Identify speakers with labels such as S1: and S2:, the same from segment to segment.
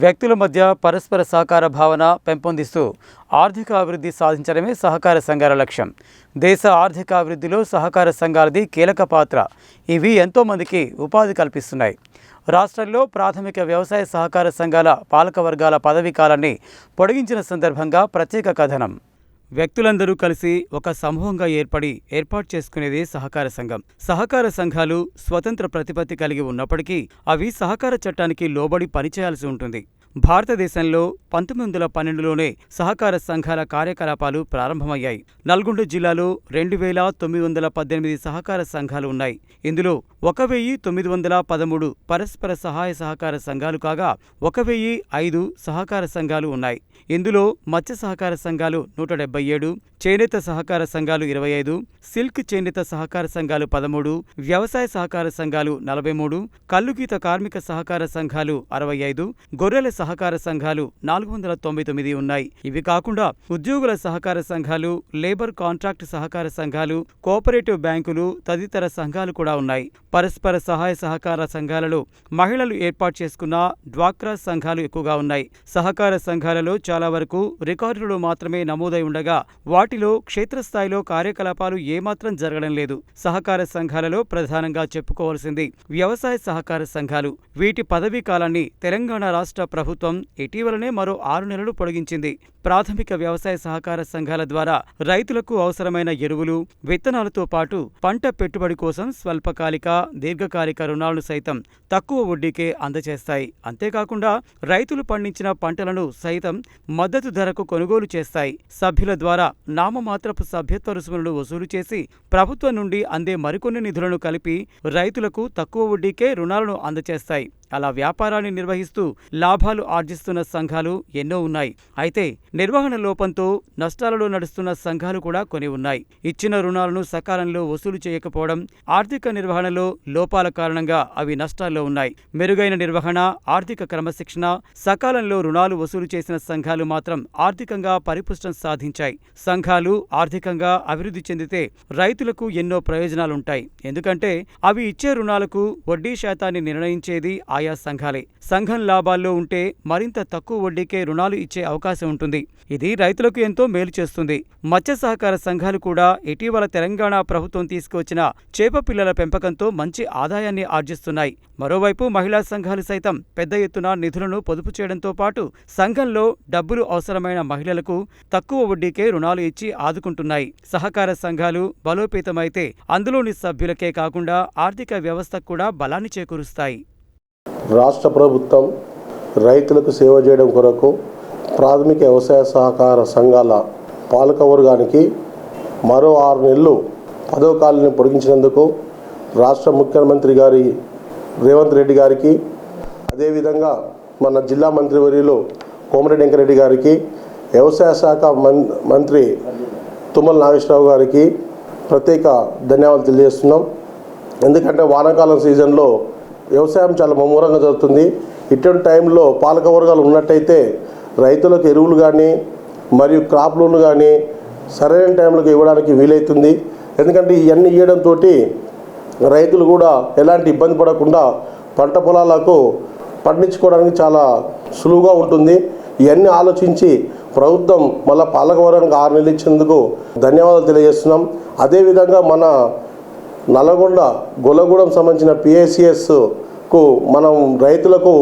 S1: వ్యక్తుల మధ్య పరస్పర సహకార భావన పెంపొందిస్తూ ఆర్థిక అభివృద్ధి సాధించడమే సహకార సంఘాల లక్ష్యం. దేశ ఆర్థిక అభివృద్ధిలో సహకార సంఘాలది కీలక పాత్ర. ఇవి ఎంతోమందికి ఉపాధి కల్పిస్తున్నాయి. రాష్ట్రంలో ప్రాథమిక వ్యవసాయ సహకార సంఘాల పాలకవర్గాల పదవీ కాలాన్ని పొడిగించిన సందర్భంగా ప్రత్యేక కథనం. వ్యక్తులందరూ కలిసి ఒక సమూహంగా ఏర్పాటు చేసుకునేదే సహకార సంఘం. సహకార సంఘాలు స్వతంత్ర ప్రతిపత్తి కలిగి ఉన్నప్పటికీ అవి సహకార చట్టానికి లోబడి పనిచేయాల్సి ఉంటుంది. భారతదేశంలో 1912లోనే సహకార సంఘాల కార్యకలాపాలు ప్రారంభమయ్యాయి. నల్గొండ జిల్లాలో 2918 సహకార సంఘాలు ఉన్నాయి. ఇందులో 1913 పరస్పర సహాయ సహకార సంఘాలు కాగా 1005 సహకార సంఘాలు ఉన్నాయి. ఇందులో మత్స్య సహకార సంఘాలు 177, చేనేత సహకార సంఘాలు 25, సిల్క్ చేనేత సహకార సంఘాలు 13, వ్యవసాయ సహకార సంఘాలు 43, కల్లుగీత కార్మిక సహకార సంఘాలు 65, గొర్రెల సహకార సంఘాలు 499 ఉన్నాయి. ఇవి కాకుండా ఉద్యోగుల సహకార సంఘాలు, లేబర్ కాంట్రాక్ట్ సహకార సంఘాలు, కోఆపరేటివ్ బ్యాంకులు తదితర సంఘాలు కూడా ఉన్నాయి. పరస్పర సహాయ సహకార సంఘాలలో మహిళలు ఏర్పాటు చేసుకున్న డ్వాక్రా సంఘాలు ఎక్కువగా ఉన్నాయి. సహకార సంఘాలలో చాలా వరకు రికార్డులలో మాత్రమే నమోదై ఉండగా వాటిలో క్షేత్రస్థాయిలో కార్యకలాపాలు ఏమాత్రం జరగడం లేదు. సహకార సంఘాలలో ప్రధానంగా చెప్పుకోవాల్సింది వ్యవసాయ సహకార సంఘాలు. వీటి పదవీ కాలాన్ని తెలంగాణ రాష్ట్ర ప్రభుత్వం ఇటీవలనే మరో 6 నెలలు పొడిగించింది. ప్రాథమిక వ్యవసాయ సహకార సంఘాల ద్వారా రైతులకు అవసరమైన ఎరువులు, విత్తనాలతో పాటు పంట పెట్టుబడి కోసం స్వల్పకాలిక, దీర్ఘకాలిక రుణాలను సైతం తక్కువ వడ్డీకే అందజేస్తాయి. అంతేకాకుండా రైతులు పండించిన పంటలను సైతం మద్దతు ధరకు కొనుగోలు చేస్తాయి. సభ్యుల ద్వారా నామమాత్రపు సభ్యత్వ రుసుములను వసూలు చేసి ప్రభుత్వం నుండి అందే మరికొన్ని నిధులను కలిపి రైతులకు తక్కువ వడ్డీకే రుణాలను అందజేస్తాయి. అలా వ్యాపారాన్ని నిర్వహిస్తూ లాభాలు ఆర్జిస్తున్న సంఘాలు ఎన్నో ఉన్నాయి. అయితే నిర్వహణ లోపంతో నష్టాలలో నడుస్తున్న సంఘాలు కూడా కొన్ని ఉన్నాయి. ఇచ్చిన రుణాలను సకాలంలో వసూలు చేయకపోవడం, ఆర్థిక నిర్వహణలో లోపాల కారణంగా అవి నష్టాల్లో ఉన్నాయి. మెరుగైన నిర్వహణ, ఆర్థిక క్రమశిక్షణ, సకాలంలో రుణాలు వసూలు చేసిన సంఘాలు మాత్రం ఆర్థికంగా పరిపుష్టం సాధించాయి. సంఘాలు ఆర్థికంగా అభివృద్ధి చెందితే రైతులకు ఎన్నో ప్రయోజనాలుంటాయి. ఎందుకంటే అవి ఇచ్చే రుణాలకు వడ్డీ శాతాన్ని నిర్ణయించేది ఆయా సంఘాలే. సంఘం లాభాల్లో ఉంటే మరింత తక్కువ వడ్డీకే రుణాలు ఇచ్చే అవకాశం ఉంటుంది. ఇది రైతులకు ఎంతో మేలు చేస్తుంది. మత్స్య సహకార సంఘాలు కూడా ఇటీవల తెలంగాణ ప్రభుత్వం తీసుకువచ్చిన చేప పిల్లల పెంపకంతో మంచి ఆదాయాన్ని ఆర్జిస్తున్నాయి. మరోవైపు మహిళా సంఘాలు సైతం పెద్ద ఎత్తున నిధులను పొదుపు చేయడంతో పాటు సంఘంలో డబ్బులు అవసరమైన మహిళలకు తక్కువ వడ్డీకే రుణాలు ఇచ్చి ఆదుకుంటున్నాయి. సహకార సంఘాలు బలోపేతమైతే అందులోని సభ్యులకే కాకుండా ఆర్థిక వ్యవస్థకు కూడా బలాన్ని చేకూరుస్తాయి.
S2: రాష్ట్ర ప్రభుత్వం రైతులకు సేవ చేయడం కొరకు ప్రాథమిక వ్యవసాయ సహకార సంఘాల పాలకవర్గానికి మరో 6 నెలలు పదవి కాలాన్ని పొడిగించినందుకు రాష్ట్ర ముఖ్యమంత్రి గారి రేవంత్ రెడ్డి గారికి, అదేవిధంగా మన జిల్లా మంత్రివర్యులు కోమటిరెడ్డి వెంకరెడ్డి గారికి, వ్యవసాయ శాఖ మంత్రి తుమ్మల నాగేశ్వరరావు గారికి ప్రత్యేక ధన్యవాదాలు తెలియజేస్తున్నాం. ఎందుకంటే వానాకాలం సీజన్లో వ్యవసాయం చాలా ముమ్మరంగా జరుగుతుంది. ఇటువంటి టైంలో పాలకవర్గాలు ఉన్నట్టయితే రైతులకు ఎరువులు కానీ మరియు క్రాప్ లోన్లు కానీ సరైన టైంలోకి ఇవ్వడానికి వీలవుతుంది. ఎందుకంటే ఇవన్నీ ఇవ్వడంతో రైతులు కూడా ఎలాంటి ఇబ్బంది పడకుండా పంట పొలాలకు పండించుకోవడానికి చాలా సులువుగా ఉంటుంది. ఇవన్నీ ఆలోచించి ప్రభుత్వం మళ్ళీ పాలకవర్గానికి 6 నెలలు ఇచ్చినందుకు ధన్యవాదాలు తెలియజేస్తున్నాం. అదేవిధంగా మన నల్లగొండ గొల్లగూడెం సంబంధించిన PICSకు మనం రైతులకు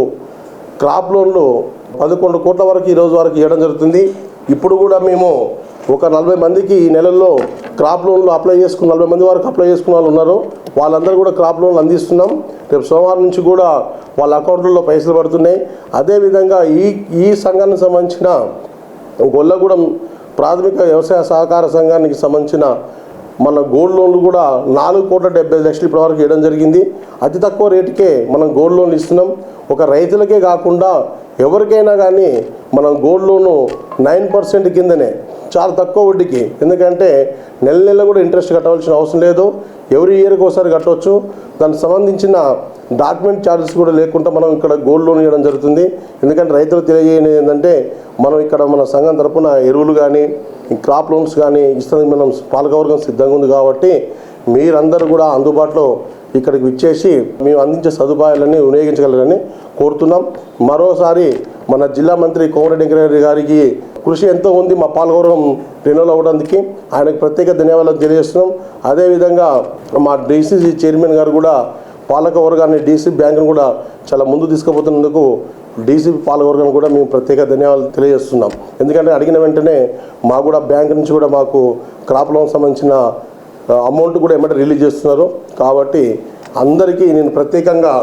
S2: క్రాప్ లోన్లు 11 కోట్ల వరకు ఈరోజు వరకు ఇవ్వడం జరుగుతుంది. ఇప్పుడు కూడా మేము ఒక 40 మందికి ఈ నెలల్లో క్రాప్ లోన్లు అప్లై చేసుకున్న 40 మంది వరకు అప్లై చేసుకున్న వాళ్ళు ఉన్నారు. వాళ్ళందరూ కూడా క్రాప్ లోన్లు అందిస్తున్నాం. రేపు సోమవారం నుంచి కూడా వాళ్ళ అకౌంట్లలో పైసలు పడుతున్నాయి. అదేవిధంగా ఈ సంఘానికి సంబంధించిన గొల్లగూడెం ప్రాథమిక వ్యవసాయ సహకార సంఘానికి సంబంధించిన మన గోల్డ్ లోన్లు కూడా 4,70,00,000 ఇప్పటివరకు ఇవ్వడం జరిగింది. అతి తక్కువ రేటుకే మనం గోల్డ్ లోన్లు ఇస్తున్నాం. ఒక రైతులకే కాకుండా ఎవరికైనా కానీ మనం గోల్డ్ లోను 9% కిందనే చాలా తక్కువ వడ్డీకి, ఎందుకంటే నెల కూడా ఇంట్రెస్ట్ కట్టవలసిన అవసరం లేదు. ఎవ్రీ ఇయర్కి ఒకసారి కట్టవచ్చు. దానికి సంబంధించిన డాక్యుమెంట్ ఛార్జెస్ కూడా లేకుండా మనం ఇక్కడ గోల్డ్ లోన్ ఇవ్వడం జరుగుతుంది. ఎందుకంటే రైతులు తెలియజేయని ఏంటంటే మనం ఇక్కడ మన సంఘం తరపున ఎరువులు కానీ క్రాప్ లోన్స్ కానీ ఇస్తానికి మనం పాలకవర్గం సిద్ధంగా ఉంది. కాబట్టి మీరందరూ కూడా అందుబాటులో ఇక్కడికి విచ్చేసి మేము అందించే సదుపాయాలన్నీ వినియోగించగలరని కోరుతున్నాం. మరోసారి మన జిల్లా మంత్రి కోమరెడ్డి వెంకటరెడ్డి గారికి కృషి ఎంతో ఉంది మా పాలకవర్గం రెన్యూల్ అవ్వడానికి. ఆయనకు ప్రత్యేక ధన్యవాదాలు తెలియజేస్తున్నాం. అదేవిధంగా మా డీసీసీ చైర్మన్ గారు కూడా పాలకవర్గాన్ని డీసీ బ్యాంకును కూడా చాలా ముందు తీసుకుపోతున్నందుకు డీసీపీ పాలకవర్గాన్ని కూడా మేము ప్రత్యేక ధన్యవాదాలు తెలియజేస్తున్నాం. ఎందుకంటే అడిగిన వెంటనే మాకు కూడా బ్యాంక్ నుంచి కూడా మాకు క్రాప్ లోన్ సంబంధించిన అమౌంట్ కూడా ఏమంటే రిలీజ్ చేస్తున్నారు. కాబట్టి అందరికీ నేను ప్రత్యేకంగా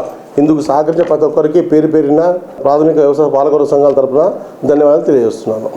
S2: ఇందుకు సహకరించే ప్రతి ఒక్కరికి పేరు పేరిన ప్రాథమిక వ్యవసాయ పాలకవర్గ సంఘాల తరఫున ధన్యవాదాలు తెలియజేస్తున్నాను.